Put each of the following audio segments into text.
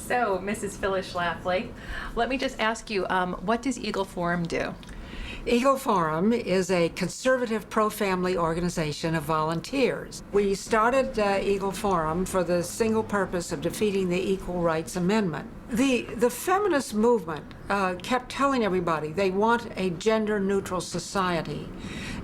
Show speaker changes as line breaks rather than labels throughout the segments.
So, Mrs. Phyllis Schlafly, let me just ask you, what does Eagle Forum do?
Eagle Forum is a conservative pro-family organization of volunteers. We started Eagle Forum for the single purpose of defeating the Equal Rights Amendment. The feminist movement kept telling everybody they want a gender-neutral society.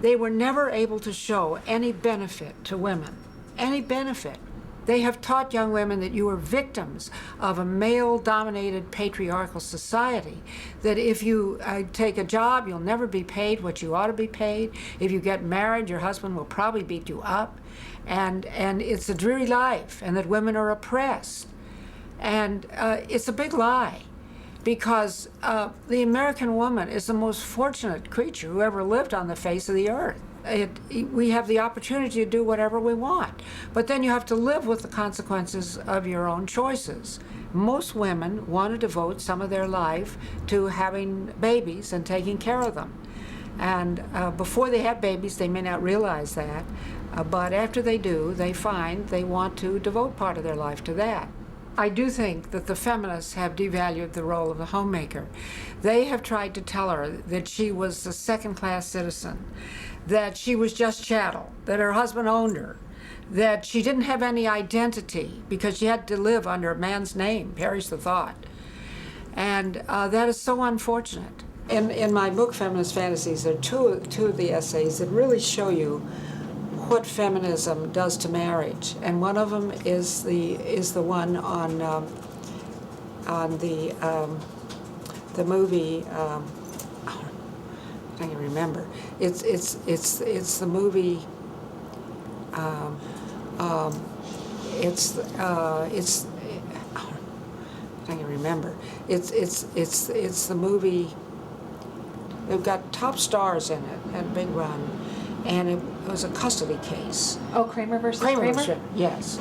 They were never able to show any benefit to women, any benefit. They have taught young women that you are victims of a male-dominated patriarchal society, that if you take a job, you'll never be paid what you ought to be paid. If you get married, your husband will probably beat you up. And it's a dreary life, and that women are oppressed. And it's a big lie, because the American woman is the most fortunate creature who ever lived on the face of the earth. We have the opportunity to do whatever we want, but then you have to live with the consequences of your own choices. Most women want to devote some of their life to having babies and taking care of them. And before they have babies, they may not realize that, but after they do, they find they want to devote part of their life to that. I do think that the feminists have devalued the role of the homemaker. They have tried to tell her that she was a second-class citizen, that she was just chattel, that her husband owned her, that she didn't have any identity because she had to live under a man's name. Perish the thought. And that is so unfortunate. In my book, Feminist Fantasies, there are two of the essays that really show you what feminism does to marriage, and one of them is the one on the movie. I can remember. It's the movie. I can remember. It's the movie. They've got top stars in it and a big run. And it was a custody case.
Oh, Kramer versus Kramer?
Yes.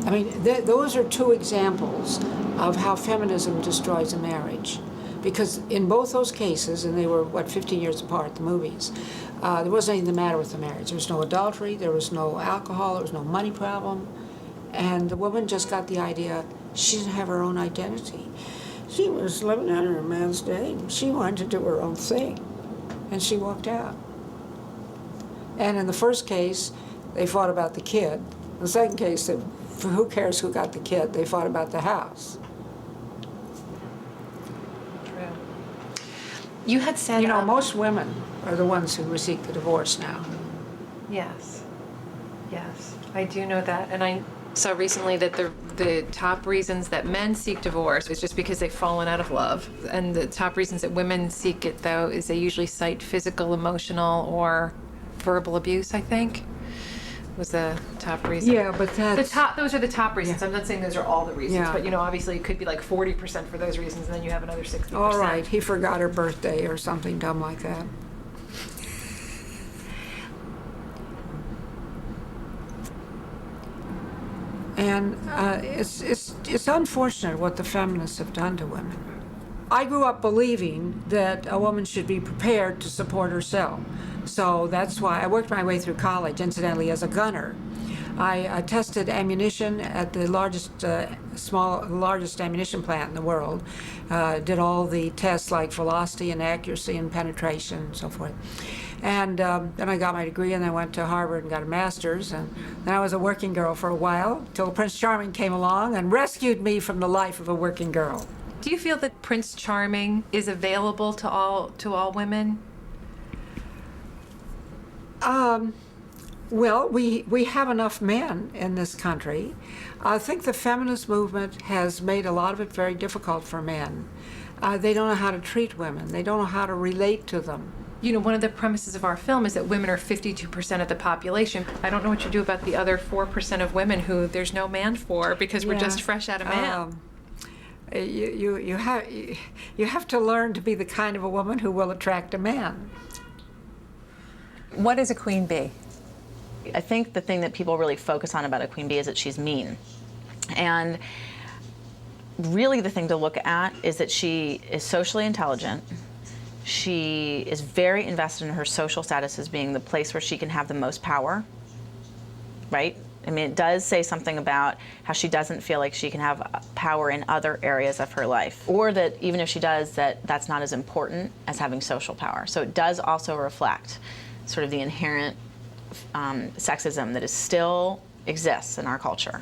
I mean, those are two examples of how feminism destroys a marriage. Because in both those cases, and they were, 15 years apart, the movies, there wasn't anything the matter with the marriage. There was no adultery, there was no alcohol, there was no money problem. And the woman just got the idea she didn't have her own identity. She was living under a man's name. She wanted to do her own thing. And she walked out. And in the first case, they fought about the kid. In the second case, who cares who got the kid? They fought about the house.
True. You had said...
You know, most women are the ones who seek the divorce now.
Yes. Yes, I do know that. And I saw recently that the top reasons that men seek divorce is just because they've fallen out of love. And the top reasons that women seek it, though, is they usually cite physical, emotional, or verbal abuse, I think, was the top reason.
Yeah, but that's...
Those are the top reasons. Yeah. I'm not saying those are all the reasons,
yeah.
But, you know, obviously it could be like 40% for those reasons, and then you have another 60%.
All right, he forgot her birthday or something dumb like that. And it's unfortunate what the feminists have done to women. I grew up believing that a woman should be prepared to support herself. So that's why I worked my way through college, incidentally, as a gunner. I tested ammunition at the largest ammunition plant in the world. Did all the tests like velocity and accuracy and penetration and so forth. And then I got my degree, and I went to Harvard and got a master's. And then I was a working girl for a while, till Prince Charming came along and rescued me from the life of a working girl.
Do you feel that Prince Charming is available to all women?
Well, we have enough men in this country. I think the feminist movement has made a lot of it very difficult for men. They don't know how to treat women. They don't know how to relate to them.
You know, one of the premises of our film is that women are 52% of the population. I don't know what you do about the other 4% of women who there's no man for because we're just fresh out of man.
You have to learn to be the kind of a woman who will attract a man.
What is a queen bee? I think the thing that people really focus on about a queen bee is that she's mean. And really the thing to look at is that she is socially intelligent. She is very invested in her social status as being the place where she can have the most power, right? I mean, it does say something about how she doesn't feel like she can have power in other areas of her life, or that even if she does, that's not as important as having social power. So it does also reflect sort of the inherent sexism that is still exists in our culture.